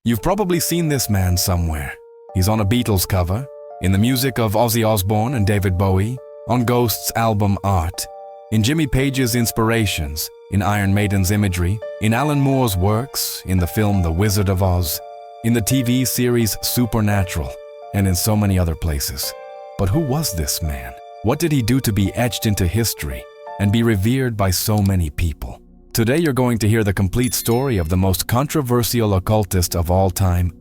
You've probably seen this man somewhere. He's on a Beatles cover, in the music of Ozzy Osbourne and David Bowie, on Ghost's album Art, in Jimmy Page's inspirations, in Iron Maiden's imagery, in Alan Moore's works, in the film The Wizard of Oz, in the TV series Supernatural, and in so many other places. But who was this man? What did he do to be etched into history and be revered by so many people? Today you're going to hear the complete story of the most controversial occultist of all time,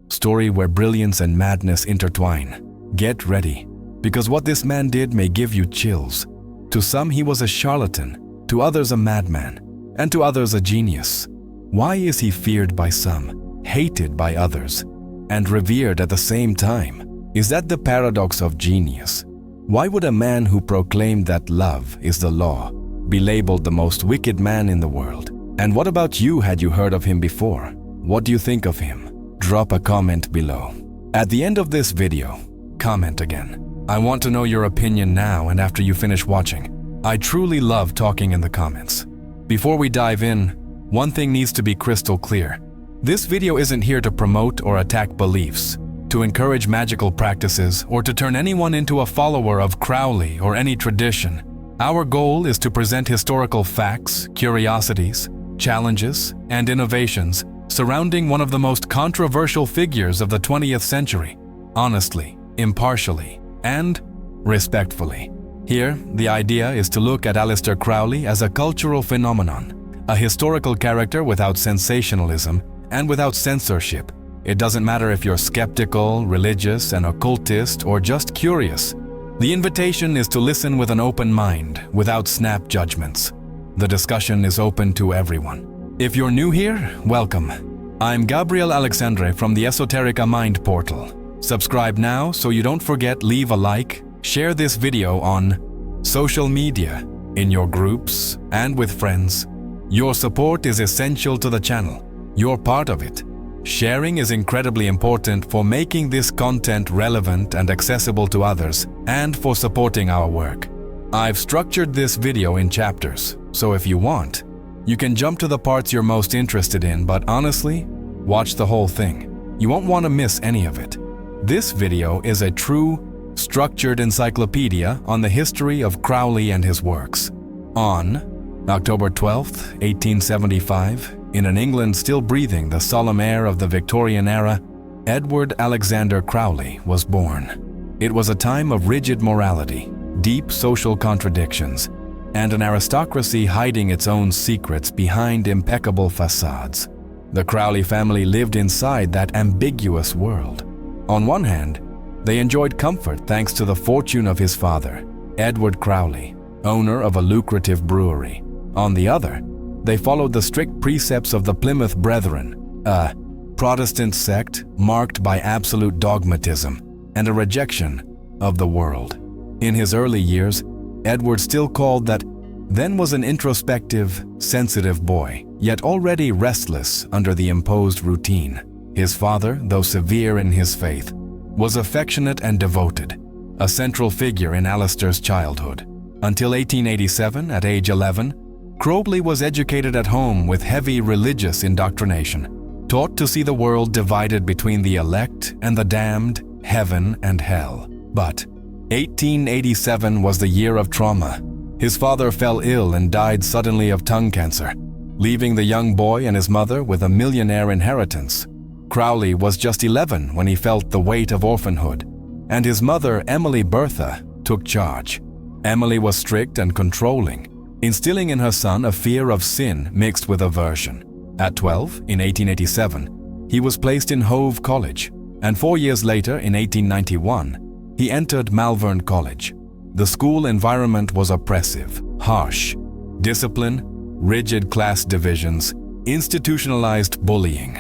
story where brilliance and madness intertwine. Get ready, because what this man did may give you chills. To some he was a charlatan, to others a madman, and to others a genius. Why is he feared by some, hated by others, and revered at the same time? Is that the paradox of genius? Why would a man who proclaimed that love is the law be labeled the most wicked man in the world? And what about you? Had you heard of him before? What do you think of him? Drop a comment below. At the end of this video, comment again. I want to know your opinion now and after you finish watching. I truly love talking in the comments. Before we dive in, one thing needs to be crystal clear. This video isn't here to promote or attack beliefs, to encourage magical practices, or to turn anyone into a follower of Crowley or any tradition. Our goal is to present historical facts, curiosities, challenges, and innovations surrounding one of the most controversial figures of the 20th century, honestly, impartially, and respectfully. Here, the idea is to look at Aleister Crowley as a cultural phenomenon, a historical character without sensationalism and without censorship. It doesn't matter if you're skeptical, religious, an occultist, or just curious. The invitation is to listen with an open mind, without snap judgments. The discussion is open to everyone. If you're new here, welcome. I'm Gabriel Alexandre from the Esoteric Mind portal. Subscribe now so you don't forget, leave a like, share this video on social media, in your groups, and with friends. Your support is essential to the channel. You're part of it. Sharing is incredibly important for making this content relevant and accessible to others, and for supporting our work. I've structured this video in chapters, so if you want, you can jump to the parts you're most interested in, but honestly, watch the whole thing. You won't want to miss any of it. This video is a true, structured encyclopedia on the history of Crowley and his works. On October 12, 1875, in an England still breathing the solemn air of the Victorian era, Edward Alexander Crowley was born. It was a time of rigid morality, deep social contradictions, and an aristocracy hiding its own secrets behind impeccable facades. The Crowley family lived inside that ambiguous world. On one hand, they enjoyed comfort thanks to the fortune of his father, Edward Crowley, owner of a lucrative brewery. On the other, they followed the strict precepts of the Plymouth Brethren, a Protestant sect marked by absolute dogmatism and a rejection of the world. In his early years, Edward, still called that, then was an introspective, sensitive boy, yet already restless under the imposed routine. His father, though severe in his faith, was affectionate and devoted, a central figure in Aleister's childhood. Until 1887, at age 11, Crowley was educated at home with heavy religious indoctrination, taught to see the world divided between the elect and the damned, heaven and hell. But 1887 was the year of trauma. His father fell ill and died suddenly of tongue cancer, leaving the young boy and his mother with a millionaire inheritance. Crowley was just 11 when he felt the weight of orphanhood, and his mother, Emily Bertha, took charge. Emily was strict and controlling, instilling in her son a fear of sin mixed with aversion. At 12, in 1887, he was placed in Hove College, and 4 years later, in 1891, he entered Malvern College. The school environment was oppressive, harsh. Discipline, rigid class divisions, institutionalized bullying.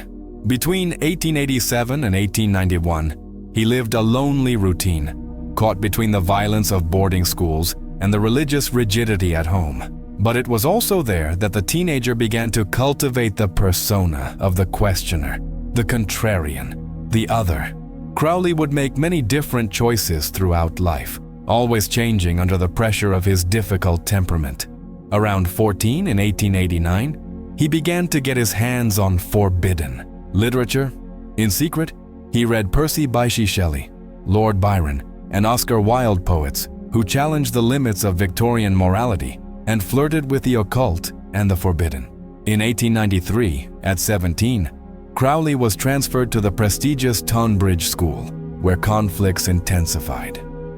Between 1887 and 1891, he lived a lonely routine, caught between the violence of boarding schools and the religious rigidity at home. But it was also there that the teenager began to cultivate the persona of the questioner, the contrarian, the other. Crowley would make many different choices throughout life, always changing under the pressure of his difficult temperament. Around 14 in 1889, he began to get his hands on forbidden, Literature? In secret, he read Percy Bysshe Shelley, Lord Byron, and Oscar Wilde poets who challenged the limits of Victorian morality and flirted with the occult and the forbidden. In 1893, at 17, Crowley was transferred to the prestigious Tonbridge School, where conflicts intensified.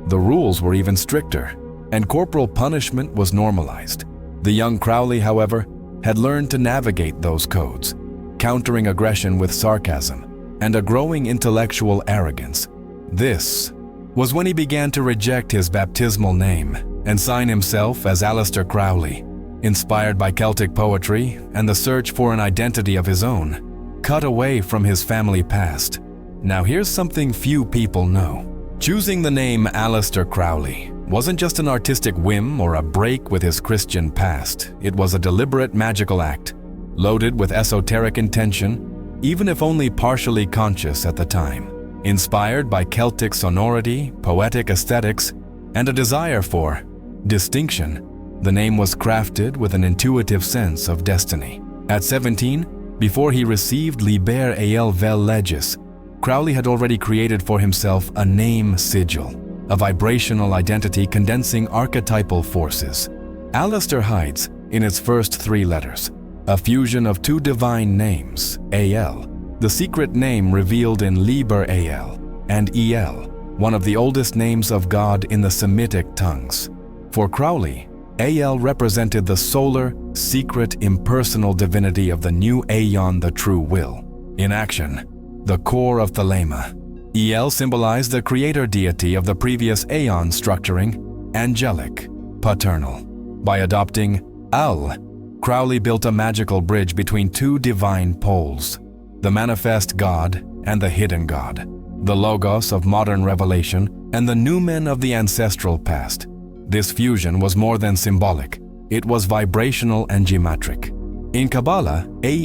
The rules were even stricter, and corporal punishment was normalized. The young Crowley, however, had learned to navigate those codes, countering aggression with sarcasm and a growing intellectual arrogance. This was when he began to reject his baptismal name and sign himself as Aleister Crowley, inspired by Celtic poetry and the search for an identity of his own, cut away from his family past. Now here's something few people know. Choosing the name Aleister Crowley wasn't just an artistic whim or a break with his Christian past. It was a deliberate magical act, loaded with esoteric intention, even if only partially conscious at the time. Inspired by Celtic sonority, poetic aesthetics, and a desire for distinction, the name was crafted with an intuitive sense of destiny. At 17, before he received Liber vel legis, Crowley had already created for himself a name sigil, a vibrational identity condensing archetypal forces. Aleister hides, in its first 3 letters, a fusion of 2 divine names, Al, the secret name revealed in Liber Al, and El, one of the oldest names of God in the Semitic tongues. For Crowley, Al represented the solar, secret, impersonal divinity of the new Aeon, the true will. In action, the core of Thelema. El symbolized the creator deity of the previous Aeon, structuring angelic, paternal. By adopting Al, Crowley built a magical bridge between 2 divine poles, the manifest God and the hidden God, the Logos of modern revelation and the Numen of the ancestral past. This fusion was more than symbolic. It was vibrational and geometric. In Qabalah,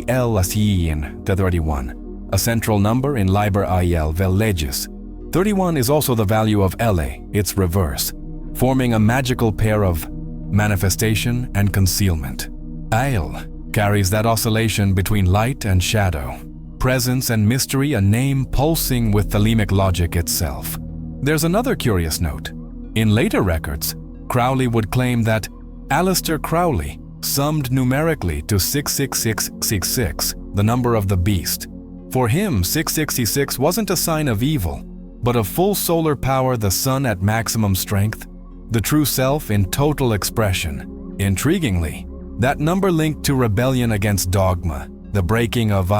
Al Asiyin, the 31, a central number in Liber vel legis. 31 is also the value of Le, its reverse, forming a magical pair of manifestation and concealment. Al carries that oscillation between light and shadow, presence and mystery, a name pulsing with Thelemic logic itself. There's another curious note. In later records, Crowley would claim that Aleister Crowley summed numerically to 66666, the number of the beast. For him, 666 wasn't a sign of evil, but of full solar power, the sun at maximum strength, the true self in total expression. Intriguingly, that number linked to rebellion against dogma, the breaking of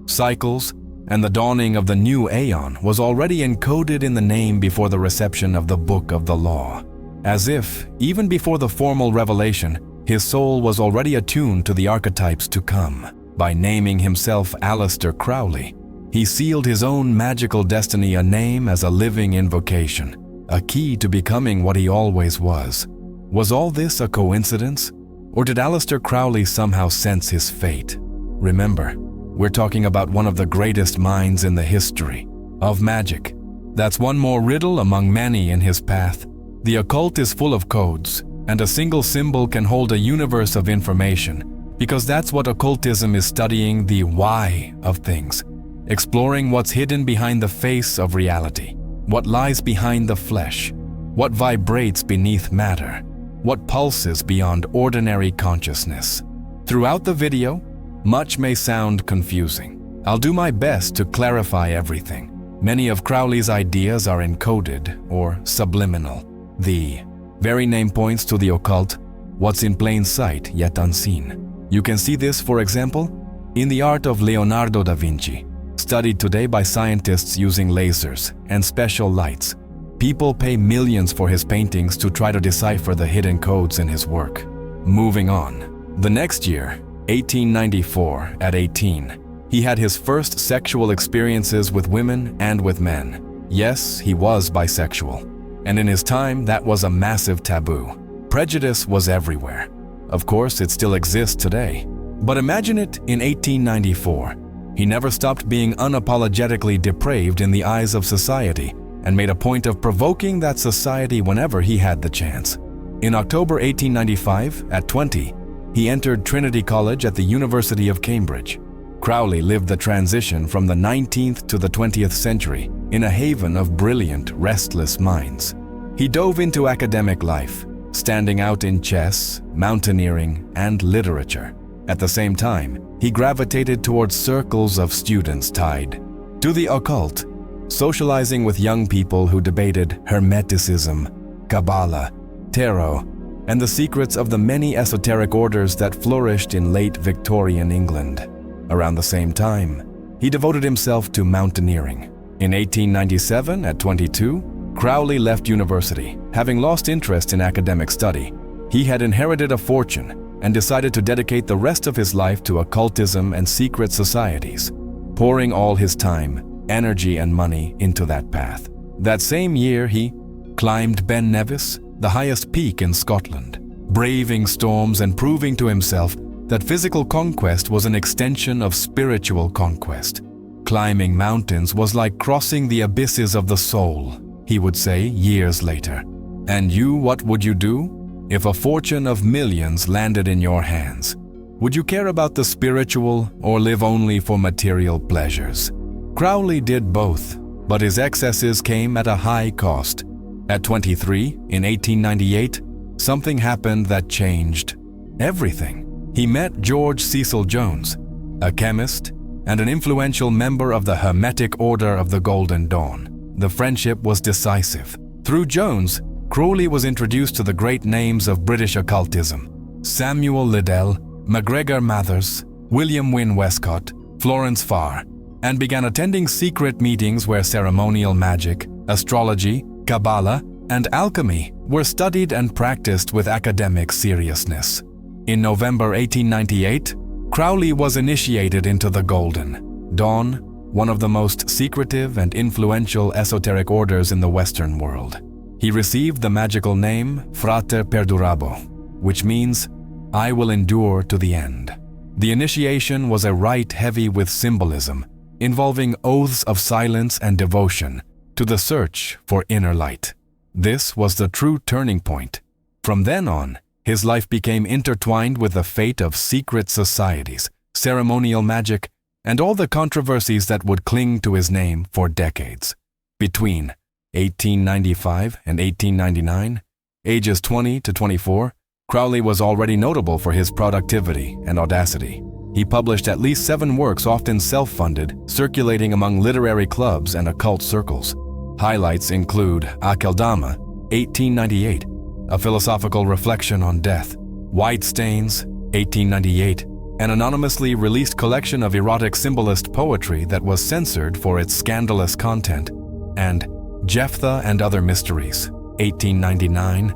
cycles, and the dawning of the new Aeon was already encoded in the name before the reception of the Book of the Law. As if, even before the formal revelation, his soul was already attuned to the archetypes to come. By naming himself Aleister Crowley, he sealed his own magical destiny, a name as a living invocation, a key to becoming what he always was. Was all this a coincidence? Or did Aleister Crowley somehow sense his fate? Remember, we're talking about one of the greatest minds in the history of magic. That's one more riddle among many in his path. The occult is full of codes, and a single symbol can hold a universe of information, because that's what occultism is, studying the why of things, exploring what's hidden behind the face of reality, what lies behind the flesh, what vibrates beneath matter, what pulses beyond ordinary consciousness. Throughout the video, much may sound confusing. I'll do my best to clarify everything. Many of Crowley's ideas are encoded or subliminal. The very name points to the occult, what's in plain sight yet unseen. You can see this, for example, in the art of Leonardo da Vinci, studied today by scientists using lasers and special lights. People pay millions for his paintings to try to decipher the hidden codes in his work. Moving on. The next year, 1894, at 18, he had his first sexual experiences with women and with men. Yes, he was bisexual. And in his time, that was a massive taboo. Prejudice was everywhere. Of course, it still exists today. But imagine it in 1894. He never stopped being unapologetically depraved in the eyes of society and made a point of provoking that society whenever he had the chance. In October 1895, at 20, he entered Trinity College at the University of Cambridge. Crowley lived the transition from the 19th to the 20th century in a haven of brilliant, restless minds. He dove into academic life, standing out in chess, mountaineering, and literature. At the same time, he gravitated towards circles of students tied to the occult, socializing with young people who debated Hermeticism, Qabalah, Tarot, and the secrets of the many esoteric orders that flourished in late Victorian England. Around the same time, he devoted himself to mountaineering. In 1897, at 22, Crowley left university, having lost interest in academic study. He had inherited a fortune and decided to dedicate the rest of his life to occultism and secret societies, pouring all his time, energy, and money into that path. That same year, he climbed Ben Nevis, the highest peak in Scotland, braving storms and proving to himself that physical conquest was an extension of spiritual conquest. Climbing mountains was like crossing the abysses of the soul, he would say years later. And you, what would you do? If a fortune of millions landed in your hands, would you care about the spiritual or live only for material pleasures? Crowley did both, but his excesses came at a high cost. At 23, in 1898, something happened that changed everything. He met George Cecil Jones, a chemist and an influential member of the Hermetic Order of the Golden Dawn. The friendship was decisive. Through Jones, Crowley was introduced to the great names of British occultism: Samuel Liddell, MacGregor Mathers, William Wynne Westcott, Florence Farr, and began attending secret meetings where ceremonial magic, astrology, Qabalah, and alchemy were studied and practiced with academic seriousness. In November 1898, Crowley was initiated into the Golden Dawn, one of the most secretive and influential esoteric orders in the Western world. He received the magical name Frater Perdurabo, which means, "I will endure to the end." The initiation was a rite heavy with symbolism, involving oaths of silence and devotion to the search for inner light. This was the true turning point. From then on, his life became intertwined with the fate of secret societies, ceremonial magic, and all the controversies that would cling to his name for decades. Between 1895 and 1899, ages 20 to 24, Crowley was already notable for his productivity and audacity. He published at least 7 works, often self-funded, circulating among literary clubs and occult circles. Highlights include Aceldama, 1898, a philosophical reflection on death; White Stains, 1898, an anonymously released collection of erotic symbolist poetry that was censored for its scandalous content; and Jephthah and Other Mysteries, 1899,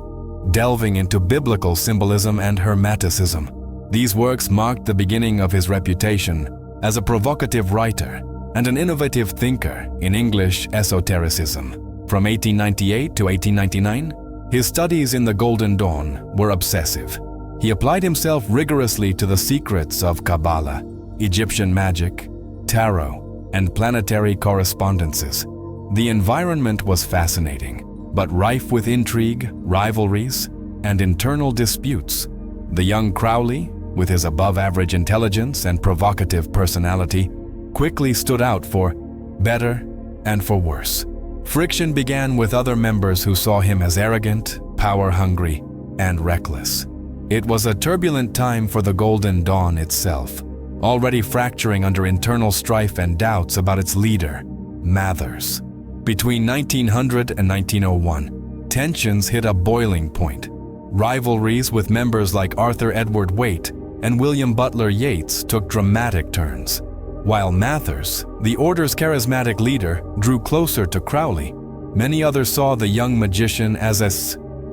delving into biblical symbolism and Hermeticism. These works marked the beginning of his reputation as a provocative writer and an innovative thinker in English esotericism. From 1898 to 1899, his studies in the Golden Dawn were obsessive. He applied himself rigorously to the secrets of Qabalah, Egyptian magic, tarot, and planetary correspondences. The environment was fascinating, but rife with intrigue, rivalries, and internal disputes. The young Crowley, with his above-average intelligence and provocative personality, quickly stood out for better and for worse. Friction began with other members who saw him as arrogant, power-hungry, and reckless. It was a turbulent time for the Golden Dawn itself, already fracturing under internal strife and doubts about its leader, Mathers. Between 1900 and 1901, tensions hit a boiling point. Rivalries with members like Arthur Edward Waite and William Butler Yeats took dramatic turns. While Mathers, the order's charismatic leader, drew closer to Crowley, many others saw the young magician as a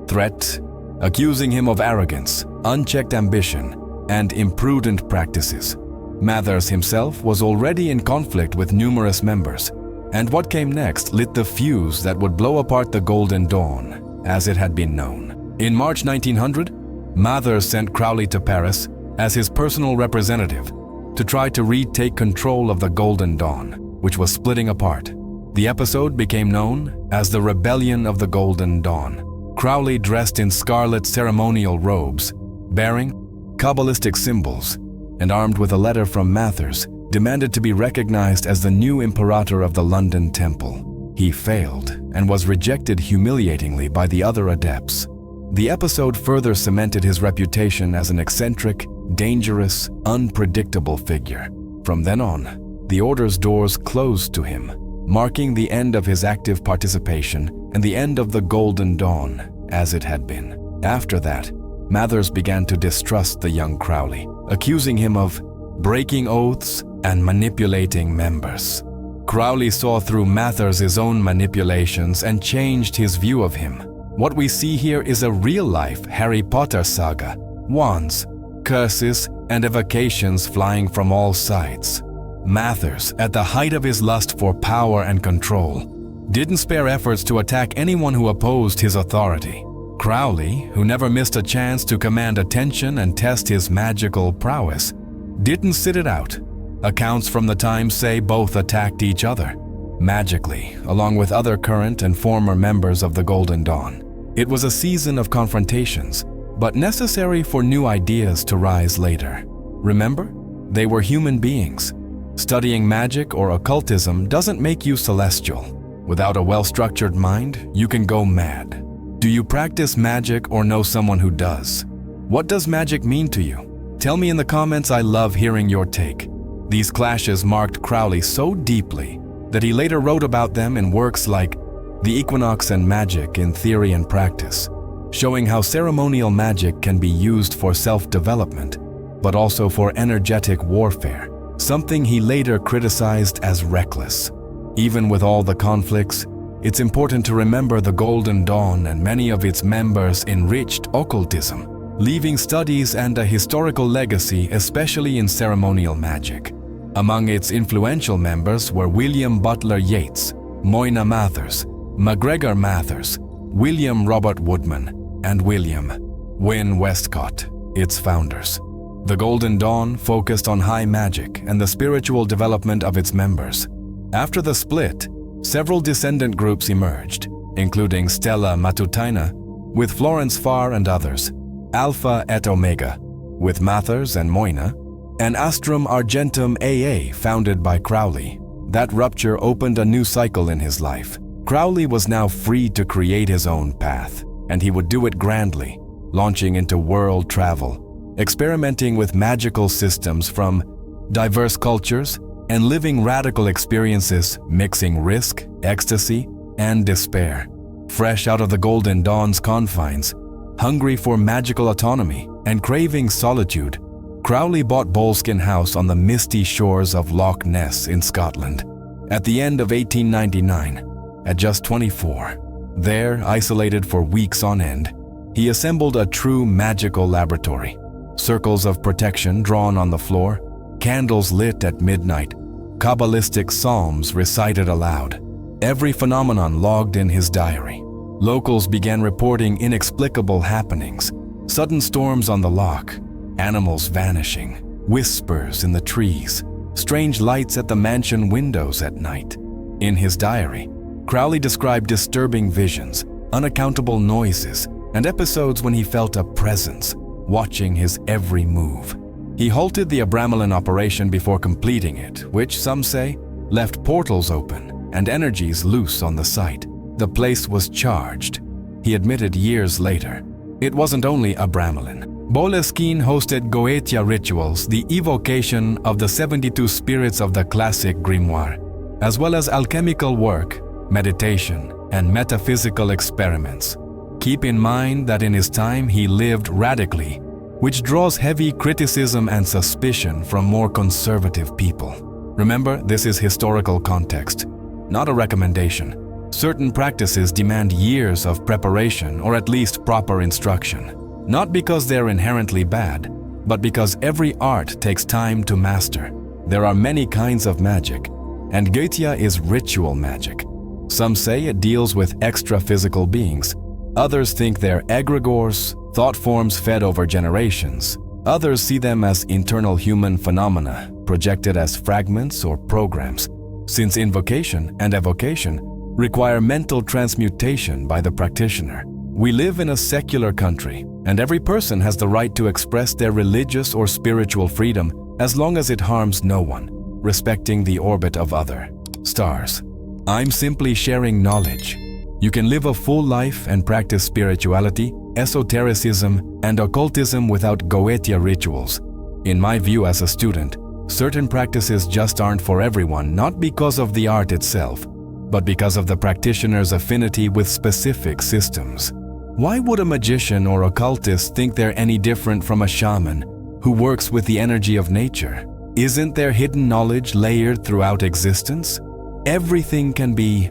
threat, accusing him of arrogance, unchecked ambition, and imprudent practices. Mathers himself was already in conflict with numerous members, and what came next lit the fuse that would blow apart the Golden Dawn, as it had been known. In March 1900, Mathers sent Crowley to Paris as his personal representative to try to retake control of the Golden Dawn, which was splitting apart. The episode became known as the Rebellion of the Golden Dawn. Crowley, dressed in scarlet ceremonial robes, bearing Kabbalistic symbols, and armed with a letter from Mathers demanded to be recognized as the new imperator of the London Temple. He failed and was rejected humiliatingly by the other adepts. The episode further cemented his reputation as an eccentric, dangerous, unpredictable figure. From then on, the Order's doors closed to him, marking the end of his active participation and the end of the Golden Dawn, as it had been. After that, Mathers began to distrust the young Crowley, accusing him of breaking oaths and manipulating members. Crowley saw through Mathers' own manipulations and changed his view of him. What we see here is a real-life Harry Potter saga: wands, curses, and evocations flying from all sides. Mathers, at the height of his lust for power and control, didn't spare efforts to attack anyone who opposed his authority. Crowley, who never missed a chance to command attention and test his magical prowess, didn't sit it out. Accounts from the time say both attacked each other, magically, along with other current and former members of the Golden Dawn. It was a season of confrontations, but necessary for new ideas to rise later. Remember, they were human beings. Studying magic or occultism doesn't make you celestial. Without a well-structured mind, you can go mad. Do you practice magic or know someone who does? What does magic mean to you? Tell me in the comments. I love hearing your take. These clashes marked Crowley so deeply that he later wrote about them in works like The Equinox and Magic in Theory and Practice, showing how ceremonial magic can be used for self-development, but also for energetic warfare, something he later criticized as reckless. Even with all the conflicts, it's important to remember the Golden Dawn and many of its members enriched occultism, leaving studies and a historical legacy, especially in ceremonial magic. Among its influential members were William Butler Yeats, Moyna Mathers, MacGregor Mathers, William Robert Woodman, and William Wynne Westcott, its founders. The Golden Dawn focused on high magic and the spiritual development of its members. After the split, several descendant groups emerged, including Stella Matutina, with Florence Farr and others, Alpha et Omega, with Mathers and Moyna, and Astrum Argentum AA, founded by Crowley. That rupture opened a new cycle in his life. Crowley was now free to create his own path, and he would do it grandly, launching into world travel, experimenting with magical systems from diverse cultures, and living radical experiences mixing risk, ecstasy, and despair. Fresh out of the Golden Dawn's confines, hungry for magical autonomy and craving solitude, Crowley bought Boleskine House on the misty shores of Loch Ness in Scotland. At the end of 1899, at just 24, there, isolated for weeks on end, he assembled a true magical laboratory. Circles of protection drawn on the floor, candles lit at midnight, Kabbalistic psalms recited aloud. Every phenomenon logged in his diary. Locals began reporting inexplicable happenings, sudden storms on the Loch, animals vanishing, whispers in the trees, strange lights at the mansion windows at night. In his diary, Crowley described disturbing visions, unaccountable noises, and episodes when he felt a presence watching his every move. He halted the Abramelin operation before completing it, which, some say, left portals open and energies loose on the site. The place was charged. He admitted years later. It wasn't only Abramelin. Boleskine hosted Goetia rituals, the evocation of the 72 spirits of the classic grimoire, as well as alchemical work, meditation, and metaphysical experiments. Keep in mind that in his time he lived radically, which draws heavy criticism and suspicion from more conservative people. Remember, this is historical context, not a recommendation. Certain practices demand years of preparation or at least proper instruction, not because they're inherently bad, but because every art takes time to master. There are many kinds of magic, and Goetia is ritual magic. Some say it deals with extra-physical beings. Others think they're egregores, thought forms fed over generations. Others see them as internal human phenomena, projected as fragments or programs, since invocation and evocation require mental transmutation by the practitioner. We live in a secular country, and every person has the right to express their religious or spiritual freedom as long as it harms no one. respecting the orbit of other stars. I'm simply sharing knowledge. You can live a full life and practice spirituality, esotericism, and occultism without Goetia rituals. In my view as a student, certain practices just aren't for everyone, not because of the art itself, but because of the practitioner's affinity with specific systems. Why would a magician or occultist think they're any different from a shaman who works with the energy of nature? Isn't their hidden knowledge layered throughout existence? Everything can be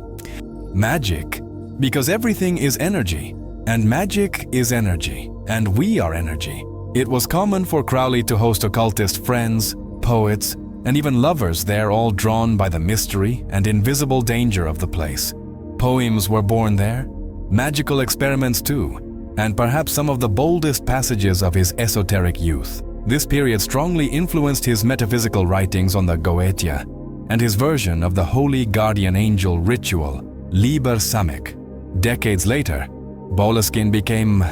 magic, because everything is energy, and magic is energy, and we are energy. It was common for Crowley to host occultist friends, poets, and even lovers there, all drawn by the mystery and invisible danger of the place. Poems were born there, magical experiments too, and perhaps some of the boldest passages of his esoteric youth. This period strongly influenced his metaphysical writings on the Goetia and his version of the holy guardian angel ritual, Liber. Decades later, Boleskine became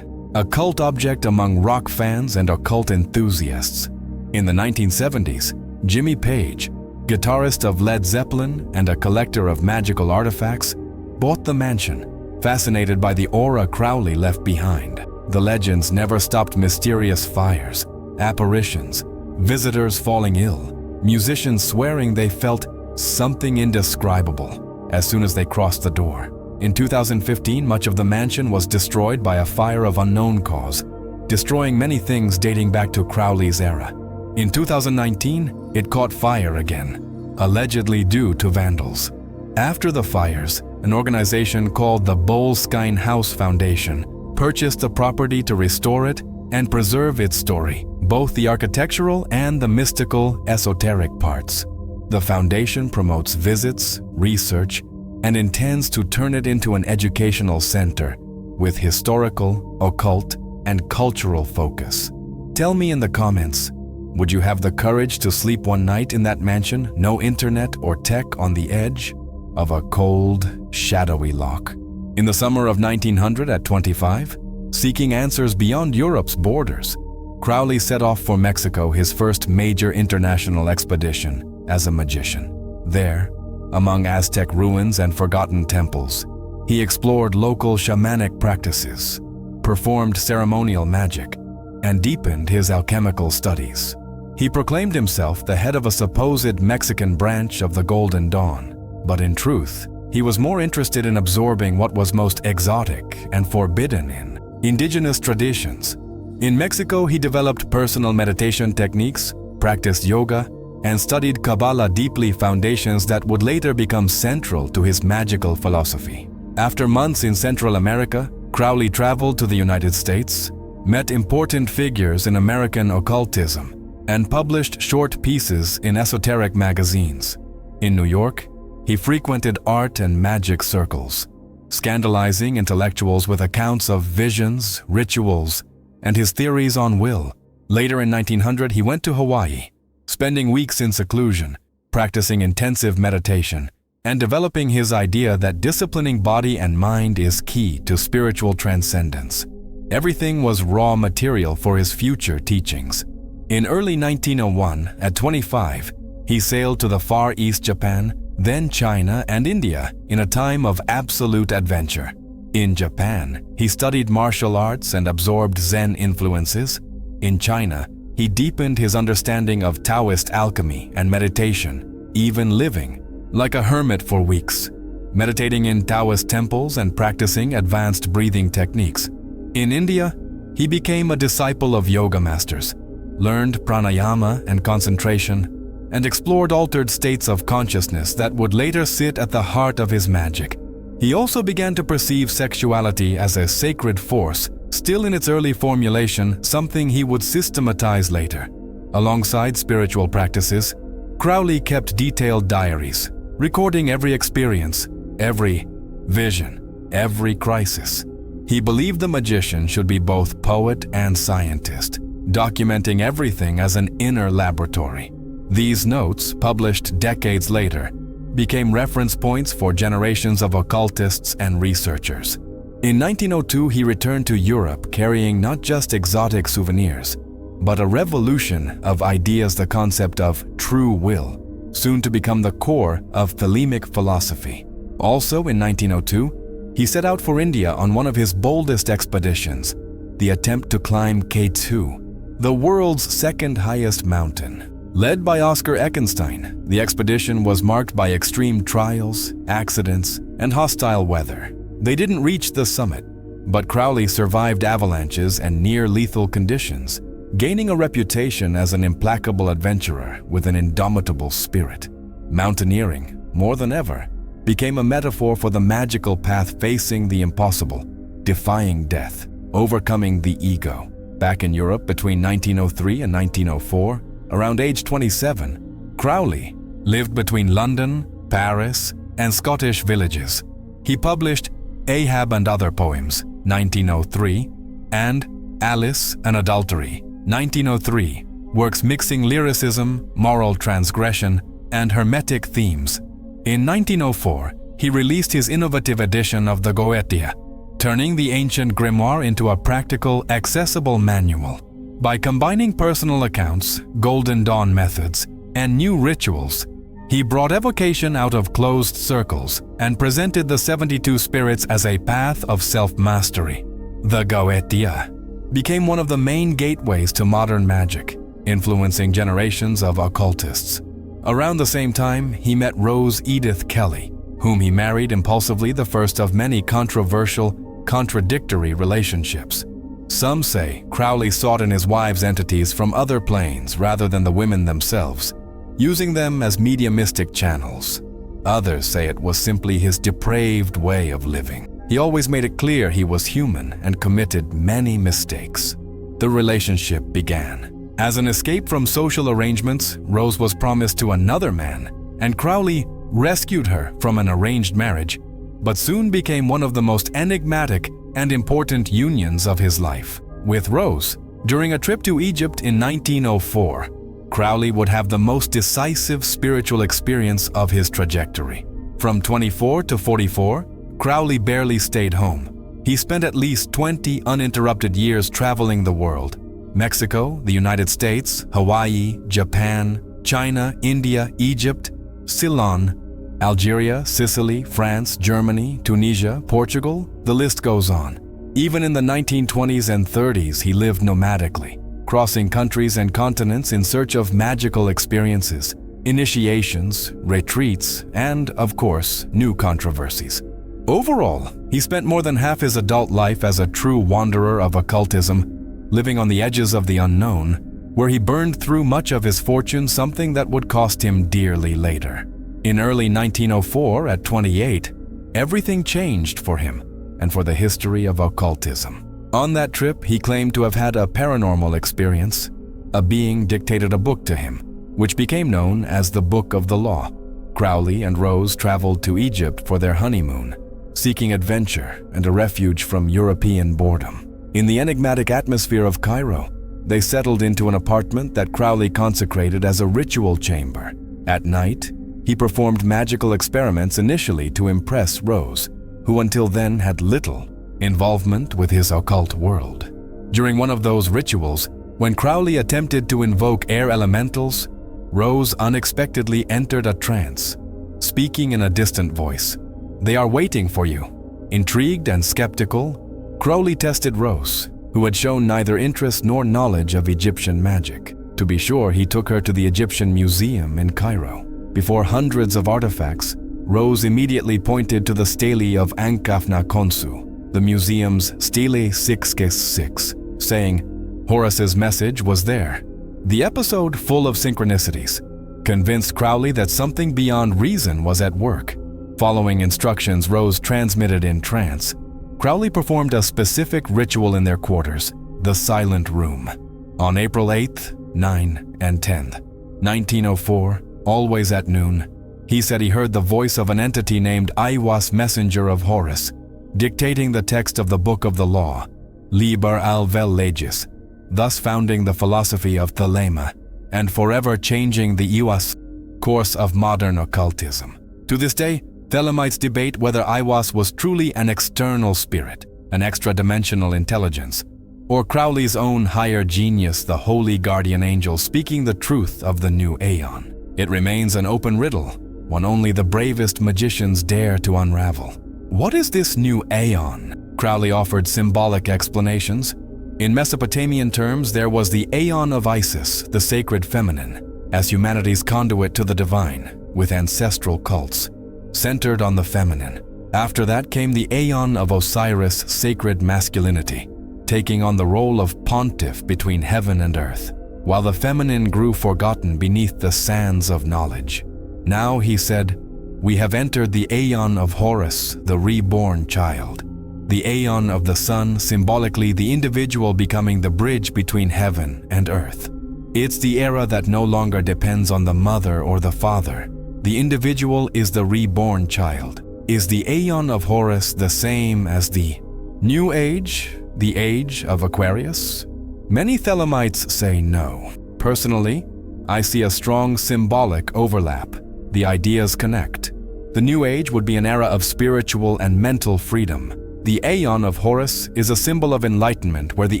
a cult object among rock fans and occult enthusiasts. In the 1970s, Jimmy Page, guitarist of Led Zeppelin and a collector of magical artifacts, bought the mansion, fascinated by the aura Crowley left behind. The legends never stopped: mysterious fires, apparitions, visitors falling ill, musicians swearing they felt something indescribable as soon as they crossed the door. In 2015, much of the mansion was destroyed by a fire of unknown cause, destroying many things dating back to Crowley's era. In 2019, it caught fire again, allegedly due to vandals. After the fires, an organization called the Boleskine House Foundation purchased the property to restore it and preserve its story, both the architectural and the mystical, esoteric parts. The foundation promotes visits, research, and intends to turn it into an educational center with historical, occult, and cultural focus. Tell me in the comments, would you have the courage to sleep one night in that mansion, no internet or tech, on the edge of a cold, shadowy Loch? In the summer of 1900 at 25, seeking answers beyond Europe's borders, Crowley set off for Mexico, his first major international expedition as a magician. There, among Aztec ruins and forgotten temples, he explored local shamanic practices, performed ceremonial magic, and deepened his alchemical studies. He proclaimed himself the head of a supposed Mexican branch of the Golden Dawn, but in truth, he was more interested in absorbing what was most exotic and forbidden in indigenous traditions. In Mexico, he developed personal meditation techniques, practiced yoga, and studied Qabalah deeply, foundations that would later become central to his magical philosophy. After months in Central America, Crowley traveled to the United States, met important figures in American occultism, and published short pieces in esoteric magazines. In New York, he frequented art and magic circles, scandalizing intellectuals with accounts of visions, rituals, and his theories on will. Later in 1900, he went to Hawaii, spending weeks in seclusion, practicing intensive meditation, and developing his idea that disciplining body and mind is key to spiritual transcendence. Everything was raw material for his future teachings. In early 1901, at 25, he sailed to the Far East, Japan, then China and India, in a time of absolute adventure. In Japan, he studied martial arts and absorbed Zen influences. In China, he deepened his understanding of Taoist alchemy and meditation, even living like a hermit for weeks, meditating in Taoist temples and practicing advanced breathing techniques. In India, he became a disciple of yoga masters, learned pranayama and concentration, and explored altered states of consciousness that would later sit at the heart of his magic. He also began to perceive sexuality as a sacred force, still in its early formulation, something he would systematize later. Alongside spiritual practices, Crowley kept detailed diaries, recording every experience, every vision, every crisis. He believed the magician should be both poet and scientist, documenting everything as an inner laboratory. These notes, published decades later, became reference points for generations of occultists and researchers. In 1902, he returned to Europe carrying not just exotic souvenirs, but a revolution of ideas: the concept of true will, soon to become the core of Thelemic philosophy. Also in 1902, he set out for India on one of his boldest expeditions, the attempt to climb K2, the world's second highest mountain. Led by Oscar Eckenstein, the expedition was marked by extreme trials, accidents, and hostile weather. They didn't reach the summit, but Crowley survived avalanches and near-lethal conditions, gaining a reputation as an implacable adventurer with an indomitable spirit. Mountaineering, more than ever, became a metaphor for the magical path facing the impossible, defying death, overcoming the ego. Back in Europe between 1903 and 1904, around age 27, Crowley lived between London, Paris, and Scottish villages. He published Ahab and Other Poems, 1903, and Alice and Adultery, 1903, works mixing lyricism, moral transgression, and hermetic themes. In 1904, he released his innovative edition of the Goetia, turning the ancient grimoire into a practical, accessible manual. By combining personal accounts, Golden Dawn methods, and new rituals, he brought evocation out of closed circles and presented the 72 spirits as a path of self-mastery. The Goetia became one of the main gateways to modern magic, influencing generations of occultists. Around the same time, he met Rose Edith Kelly, whom he married impulsively, the first of many controversial, contradictory relationships. Some say Crowley sought in his wives entities from other planes rather than the women themselves, using them as mediumistic channels. Others say it was simply his depraved way of living. He always made it clear he was human and committed many mistakes. The relationship began. As an escape from social arrangements, Rose was promised to another man, and Crowley rescued her from an arranged marriage, but soon became one of the most enigmatic and important unions of his life. With Rose, during a trip to Egypt in 1904, Crowley would have the most decisive spiritual experience of his trajectory. From 24 to 44, Crowley barely stayed home. He spent at least 20 uninterrupted years traveling the world: Mexico, the United States, Hawaii, Japan, China, India, Egypt, Ceylon, Algeria, Sicily, France, Germany, Tunisia, Portugal, the list goes on. Even in the 1920s and 30s, he lived nomadically, crossing countries and continents in search of magical experiences, initiations, retreats, and, of course, new controversies. Overall, he spent more than half his adult life as a true wanderer of occultism, living on the edges of the unknown, where he burned through much of his fortune, something that would cost him dearly later. In early 1904, at 28, everything changed for him and for the history of occultism. On that trip, he claimed to have had a paranormal experience. A being dictated a book to him, which became known as the Book of the Law. Crowley and Rose traveled to Egypt for their honeymoon, seeking adventure and a refuge from European boredom. In the enigmatic atmosphere of Cairo, they settled into an apartment that Crowley consecrated as a ritual chamber. At night, he performed magical experiments initially to impress Rose, who until then had little involvement with his occult world. During one of those rituals, when Crowley attempted to invoke air elementals, Rose unexpectedly entered a trance, speaking in a distant voice. "They are waiting for you." Intrigued and skeptical, Crowley tested Rose, who had shown neither interest nor knowledge of Egyptian magic. To be sure, he took her to the Egyptian Museum in Cairo. Before hundreds of artifacts, Rose immediately pointed to the stele of Ankafna Khonsu, the museum's Stele 666, saying Horus's message was there. The episode, full of synchronicities, convinced Crowley that something beyond reason was at work. Following instructions Rose transmitted in trance, Crowley performed a specific ritual in their quarters, the Silent Room. On April 8th, 9th, and 10th, 1904, always at noon, he said he heard the voice of an entity named Aiwas, messenger of Horus, dictating the text of the Book of the Law, Liber al-Vel Legis, thus founding the philosophy of Thelema and forever changing the Iwas course of modern occultism. To this day, Thelemites debate whether Aiwas was truly an external spirit, an extra-dimensional intelligence, or Crowley's own higher genius, the holy guardian angel speaking the truth of the new aeon. It remains an open riddle, one only the bravest magicians dare to unravel. What is this new aeon? Crowley offered symbolic explanations. In Mesopotamian terms, there was the Aeon of Isis, the sacred feminine, as humanity's conduit to the divine, with ancestral cults, centered on the feminine. After that came the Aeon of Osiris, sacred masculinity, taking on the role of pontiff between heaven and earth, while the feminine grew forgotten beneath the sands of knowledge. Now, he said, we have entered the Aeon of Horus, the reborn child. The Aeon of the sun, symbolically the individual becoming the bridge between heaven and earth. It's the era that no longer depends on the mother or the father. The individual is the reborn child. Is the Aeon of Horus the same as the New Age, the Age of Aquarius? Many Thelemites say no. Personally, I see a strong symbolic overlap. The ideas connect. The New Age would be an era of spiritual and mental freedom. The Aeon of Horus is a symbol of enlightenment where the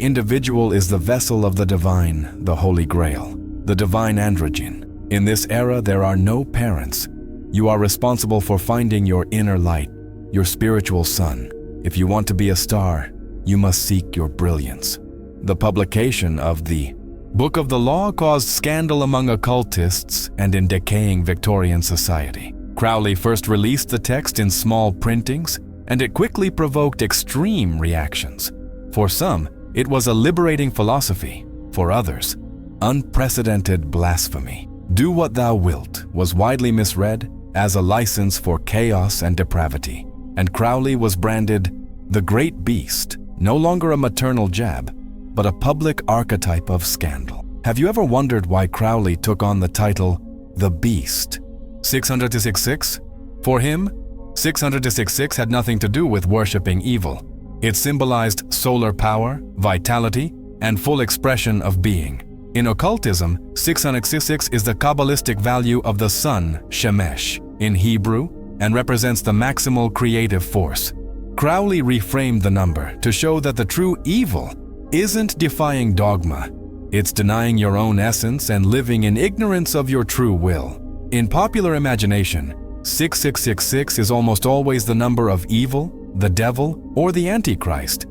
individual is the vessel of the divine, the Holy Grail, the divine androgen. In this era, there are no parents. You are responsible for finding your inner light, your spiritual sun. If you want to be a star, you must seek your brilliance. The publication of the Book of the Law caused scandal among occultists and in decaying Victorian society. Crowley first released the text in small printings, and it quickly provoked extreme reactions. For some, it was a liberating philosophy. For others, unprecedented blasphemy. Do what thou wilt was widely misread as a license for chaos and depravity, and Crowley was branded the Great Beast, no longer a maternal jab, but a public archetype of scandal. Have you ever wondered why Crowley took on the title the Beast? 600 to 66? For him, 600 to 66 had nothing to do with worshipping evil. It symbolized solar power, vitality, and full expression of being. In occultism, 666 is the Kabbalistic value of the sun, Shemesh, in Hebrew, and represents the maximal creative force. Crowley reframed the number to show that the true evil isn't defying dogma. It's denying your own essence and living in ignorance of your true will. In popular imagination, 6666 is almost always the number of evil, the devil, or the Antichrist,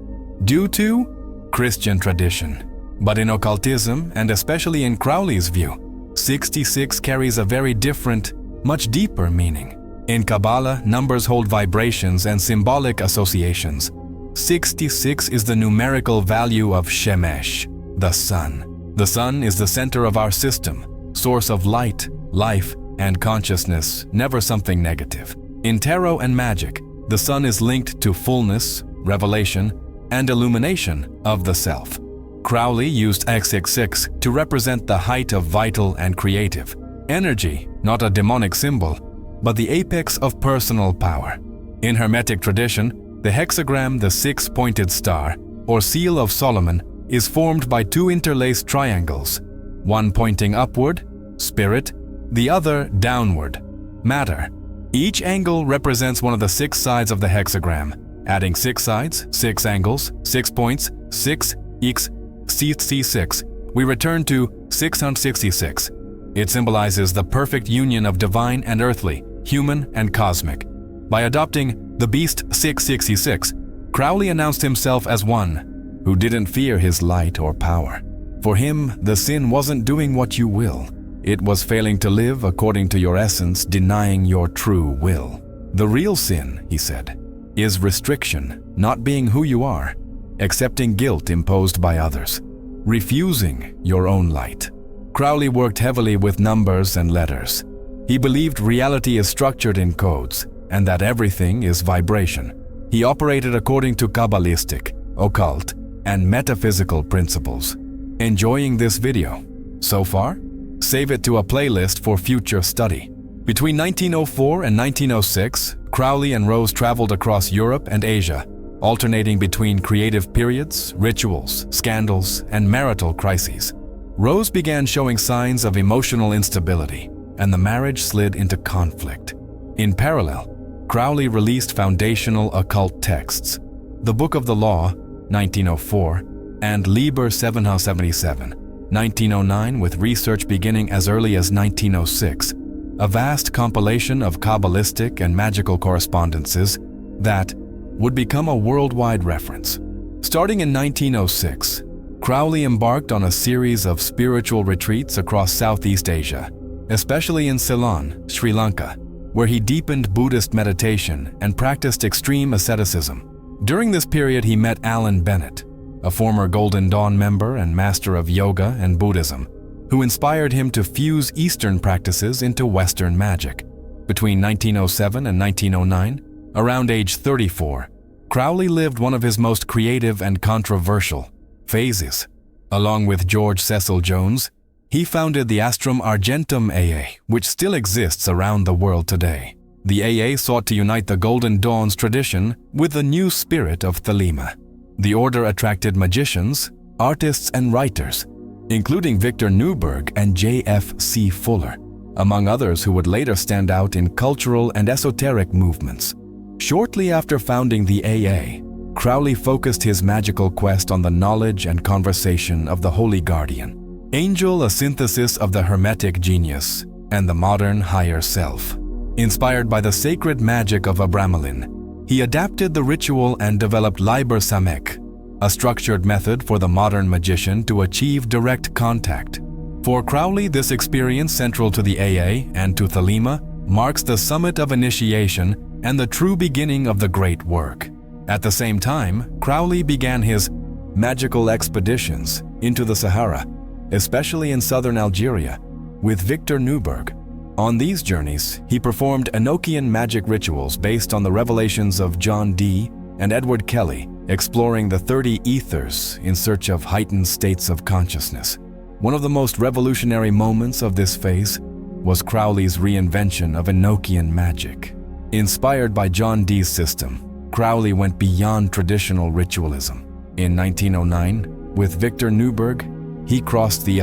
due to Christian tradition. But in occultism, and especially in Crowley's view, 66 carries a very different, much deeper meaning. In Qabalah, numbers hold vibrations and symbolic associations. 66 is the numerical value of Shemesh, the sun. The sun is the center of our system, source of light, life, and consciousness, never something negative. In tarot and magic, the sun is linked to fullness, revelation, and illumination of the self. Crowley used 666 to represent the height of vital and creative energy, not a demonic symbol, but the apex of personal power. In Hermetic tradition, the hexagram, the six-pointed star, or seal of Solomon, is formed by two interlaced triangles, one pointing upward, spirit, the other downward, matter. Each angle represents one of the 6 sides of the hexagram. Adding 6 sides, 6 angles, 6 points, 6 equals C6, we return to 666. It symbolizes the perfect union of divine and earthly, human and cosmic. By adopting the Beast 666, Crowley announced himself as one who didn't fear his light or power. For him, the sin wasn't doing what you will. It was failing to live according to your essence, denying your true will. The real sin, he said, is restriction, not being who you are, accepting guilt imposed by others, refusing your own light. Crowley worked heavily with numbers and letters. He believed reality is structured in codes and that everything is vibration. He operated according to Kabbalistic, occult, and metaphysical principles. Enjoying this video so far? Save it to a playlist for future study. Between 1904 and 1906, Crowley and Rose traveled across Europe and Asia, alternating between creative periods, rituals, scandals, and marital crises. Rose began showing signs of emotional instability, and the marriage slid into conflict. In parallel, Crowley released foundational occult texts, the Book of the Law, 1904, and Liber 777, 1909, with research beginning as early as 1906. a vast compilation of Kabbalistic and magical correspondences that would become a worldwide reference. Starting in 1906, Crowley embarked on a series of spiritual retreats across Southeast Asia, especially in Ceylon, Sri Lanka, where he deepened Buddhist meditation and practiced extreme asceticism. During this period, he met Alan Bennett, a former Golden Dawn member and master of yoga and Buddhism, who inspired him to fuse Eastern practices into Western magic. Between 1907 and 1909, around age 34, Crowley lived one of his most creative and controversial phases. Along with George Cecil Jones, he founded the Astrum Argentum AA, which still exists around the world today. The AA sought to unite the Golden Dawn's tradition with the new spirit of Thelema. The order attracted magicians, artists, and writers, including Victor Newberg and J.F.C. Fuller, among others who would later stand out in cultural and esoteric movements. Shortly after founding the AA, Crowley focused his magical quest on the knowledge and conversation of the Holy Guardian, Angel, a synthesis of the Hermetic genius and the modern higher self. Inspired by the sacred magic of Abramelin, he adapted the ritual and developed Liber Samek, a structured method for the modern magician to achieve direct contact. For Crowley, this experience, central to the AA and to Thelema, marks the summit of initiation and the true beginning of the great work. At the same time, Crowley began his magical expeditions into the Sahara, especially in southern Algeria, with Victor Newberg. On these journeys, he performed Enochian magic rituals based on the revelations of John Dee and Edward Kelly, exploring the 30 ethers in search of heightened states of consciousness. One of the most revolutionary moments of this phase was Crowley's reinvention of Enochian magic. Inspired by John Dee's system, Crowley went beyond traditional ritualism. In 1909, with Victor Newberg, he crossed the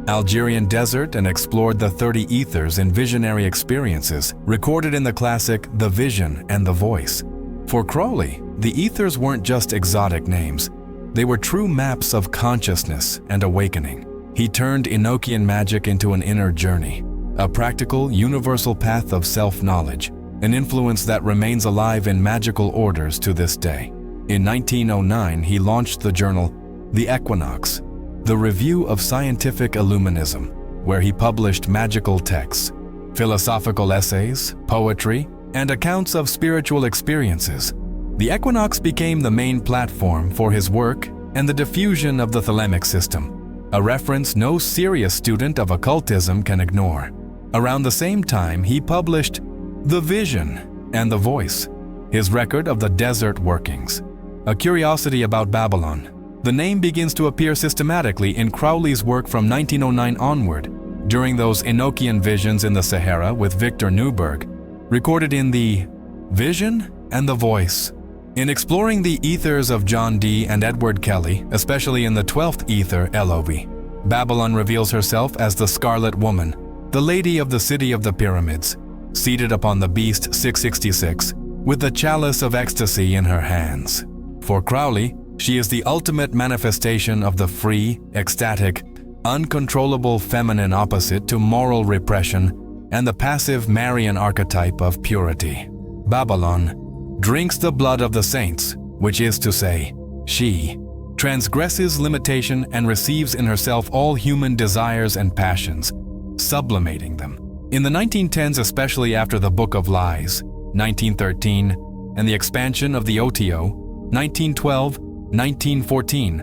Algerian desert and explored the 30 ethers in visionary experiences recorded in the classic The Vision and the Voice. For Crowley, the ethers weren't just exotic names. They were true maps of consciousness and awakening. He turned Enochian magic into an inner journey, a practical, universal path of self-knowledge, an influence that remains alive in magical orders to this day. In 1909, he launched the journal The Equinox, the review of scientific illuminism, where he published magical texts, philosophical essays, poetry, and accounts of spiritual experiences. The Equinox became the main platform for his work and the diffusion of the Thelemic system, a reference no serious student of occultism can ignore. Around the same time, he published The Vision and the Voice, his record of the desert workings. A curiosity about Babalon. The name begins to appear systematically in Crowley's work from 1909 onward, during those Enochian visions in the Sahara with Victor Newberg, recorded in The Vision and the Voice. In exploring the ethers of John Dee and Edward Kelly, especially in the 12th ether, Elovi, Babalon reveals herself as the Scarlet Woman, the Lady of the City of the Pyramids, seated upon the beast 666, with the chalice of ecstasy in her hands. For Crowley, she is the ultimate manifestation of the free, ecstatic, uncontrollable feminine opposite to moral repression and the passive Marian archetype of purity. Babalon drinks the blood of the saints, which is to say, she transgresses limitation and receives in herself all human desires and passions, sublimating them. In the 1910s, especially after the Book of Lies, 1913, and the expansion of the OTO, 1912, 1914,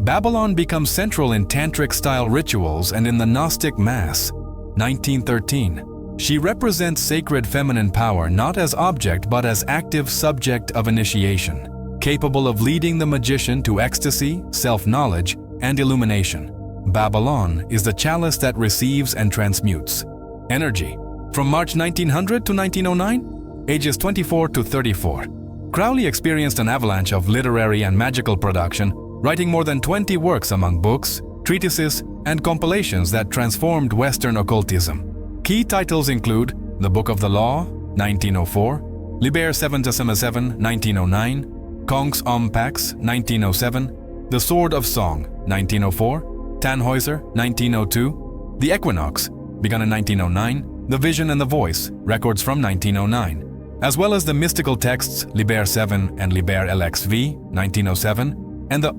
Babalon becomes central in Tantric-style rituals and in the Gnostic Mass, 1913. She represents sacred feminine power not as object but as active subject of initiation, capable of leading the magician to ecstasy, self-knowledge, and illumination. Babalon is the chalice that receives and transmutes energy. From March 1900 to 1909, ages 24 to 34, Crowley experienced an avalanche of literary and magical production, writing more than 20 works among books, treatises, and compilations that transformed Western occultism. Key titles include The Book of the Law, 1904, Liber 7-7, 1909, Kongs Om Pax, 1907, The Sword of Song, 1904, Tannhäuser, 1902, The Equinox, begun in 1909, The Vision and the Voice, records from 1909, as well as the mystical texts Liber 7 and Liber LXV, 1907, and the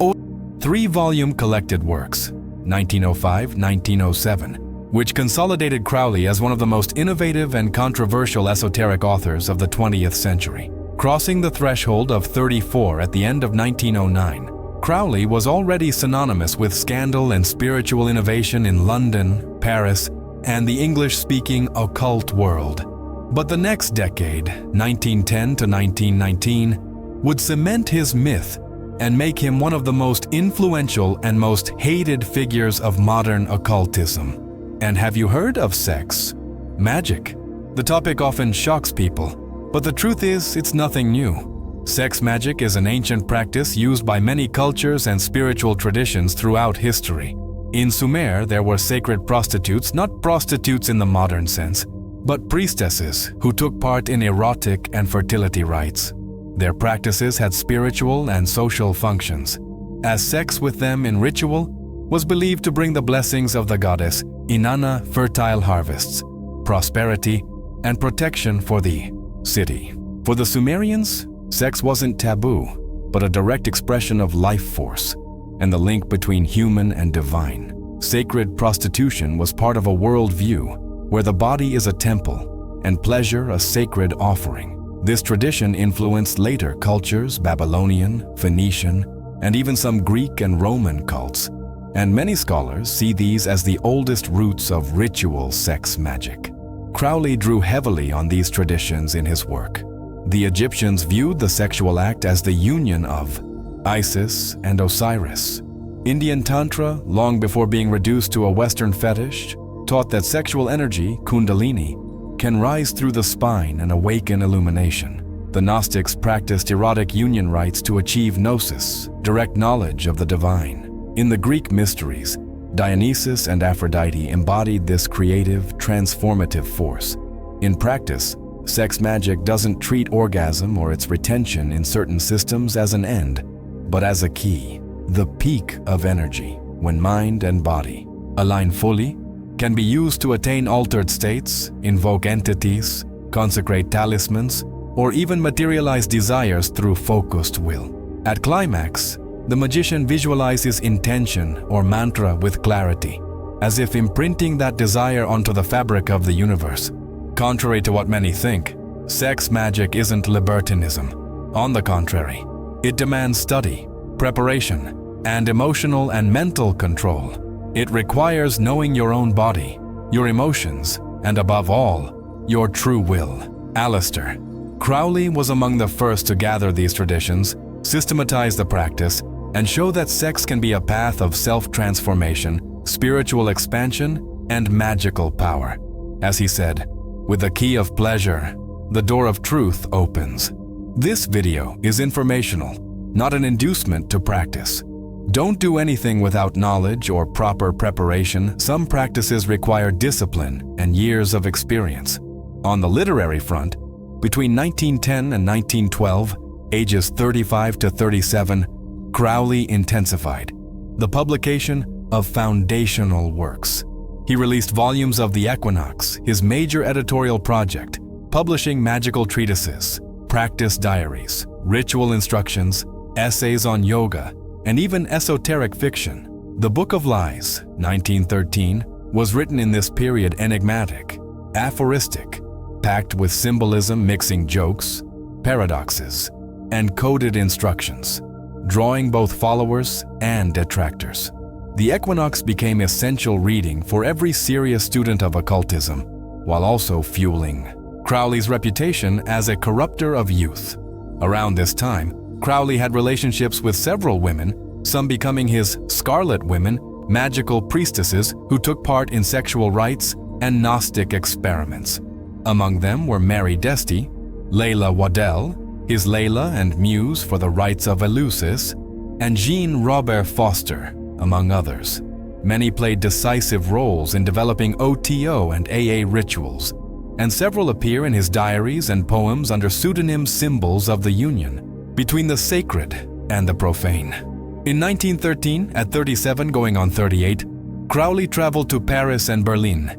three-volume collected works, 1905-1907, which consolidated Crowley as one of the most innovative and controversial esoteric authors of the 20th century. Crossing the threshold of 34 at the end of 1909, Crowley was already synonymous with scandal and spiritual innovation in London, Paris, and the English-speaking occult world. But the next decade, 1910 to 1919, would cement his myth and make him one of the most influential and most hated figures of modern occultism. And have you heard of sex? Magic? The topic often shocks people, but the truth is it's nothing new. Sex magic is an ancient practice used by many cultures and spiritual traditions throughout history. In Sumer, there were sacred prostitutes, not prostitutes in the modern sense, but priestesses who took part in erotic and fertility rites. Their practices had spiritual and social functions, as sex with them in ritual was believed to bring the blessings of the goddess Inanna fertile harvests, prosperity, and protection for the city. For the Sumerians, sex wasn't taboo, but a direct expression of life force and the link between human and divine. Sacred prostitution was part of a worldview where the body is a temple and pleasure a sacred offering. This tradition influenced later cultures, Babylonian, Phoenician, and even some Greek and Roman cults, and many scholars see these as the oldest roots of ritual sex magic. Crowley drew heavily on these traditions in his work. The Egyptians viewed the sexual act as the union of Isis and Osiris. Indian Tantra, long before being reduced to a Western fetish, taught that sexual energy, Kundalini, can rise through the spine and awaken illumination. The Gnostics practiced erotic union rites to achieve gnosis, direct knowledge of the divine. In the Greek mysteries, Dionysus and Aphrodite embodied this creative, transformative force. In practice, sex magic doesn't treat orgasm or its retention in certain systems as an end, but as a key, the peak of energy, when mind and body align fully, can be used to attain altered states, invoke entities, consecrate talismans, or even materialize desires through focused will. At climax, the magician visualizes intention or mantra with clarity, as if imprinting that desire onto the fabric of the universe. Contrary to what many think, sex magic isn't libertinism. On the contrary, it demands study, preparation, and emotional and mental control. It requires knowing your own body, your emotions, and above all, your true will. Aleister Crowley was among the first to gather these traditions, systematize the practice, and show that sex can be a path of self-transformation, spiritual expansion, and magical power. As he said, "With the key of pleasure, the door of truth opens." This video is informational, not an inducement to practice. Don't do anything without knowledge or proper preparation. Some practices require discipline and years of experience. On the literary front, between 1910 and 1912, ages 35 to 37, Crowley intensified the publication of foundational works. He released volumes of The Equinox, his major editorial project, publishing magical treatises, practice diaries, ritual instructions, essays on yoga, and even esoteric fiction. The Book of Lies, 1913, was written in this period enigmatic, aphoristic, packed with symbolism mixing jokes, paradoxes, and coded instructions, drawing both followers and detractors. The Equinox became essential reading for every serious student of occultism, while also fueling Crowley's reputation as a corrupter of youth. Around this time, Crowley had relationships with several women, some becoming his Scarlet Women, magical priestesses who took part in sexual rites and Gnostic experiments. Among them were Mary Desti, Layla Waddell, his Layla and muse for the rites of Eleusis, and Jean Robert Foster, among others. Many played decisive roles in developing OTO and AA rituals, and several appear in his diaries and poems under pseudonym symbols of the union between the sacred and the profane. In 1913, at 37 going on 38, Crowley traveled to Paris and Berlin,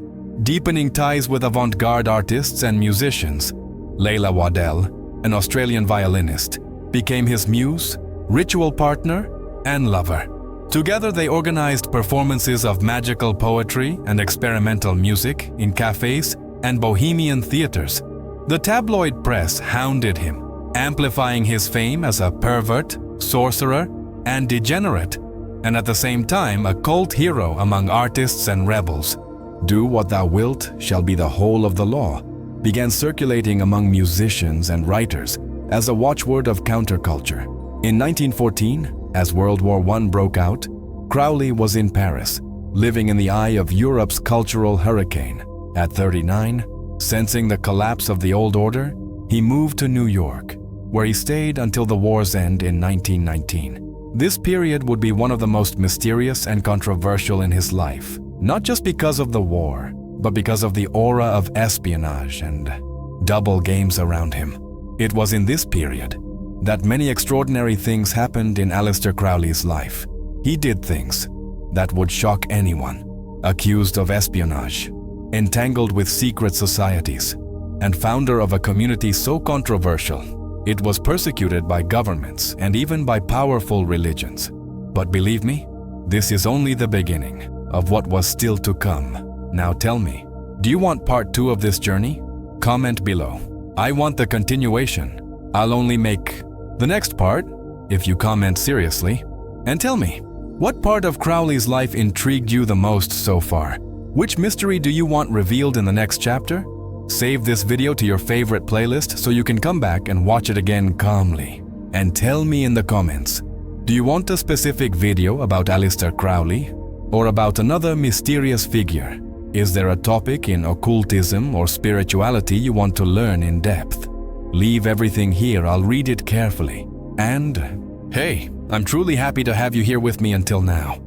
deepening ties with avant-garde artists and musicians. Leila Waddell, an Australian violinist, became his muse, ritual partner, and lover. Together they organized performances of magical poetry and experimental music in cafes and bohemian theaters. The tabloid press hounded him, amplifying his fame as a pervert, sorcerer, and degenerate, and at the same time a cult hero among artists and rebels. "Do what thou wilt shall be the whole of the law" began circulating among musicians and writers as a watchword of counterculture. In 1914, as World War I broke out, Crowley was in Paris, living in the eye of Europe's cultural hurricane. At 39, sensing the collapse of the old order, he moved to New York, where he stayed until the war's end in 1919. This period would be one of the most mysterious and controversial in his life, not just because of the war, but because of the aura of espionage and double games around him. It was in this period that many extraordinary things happened in Aleister Crowley's life. He did things that would shock anyone. Accused of espionage, entangled with secret societies, and founder of a community so controversial, it was persecuted by governments and even by powerful religions. But believe me, this is only the beginning of what was still to come. Now tell me, do you want part 2 of this journey? Comment below. I want the continuation. I'll only make the next part if you comment seriously. And tell me, what part of Crowley's life intrigued you the most so far? Which mystery do you want revealed in the next chapter? Save this video to your favorite playlist so you can come back and watch it again calmly. And tell me in the comments, do you want a specific video about Aleister Crowley or about another mysterious figure? Is there a topic in occultism or spirituality you want to learn in depth? Leave everything here, I'll read it carefully. And hey, I'm truly happy to have you here with me until now.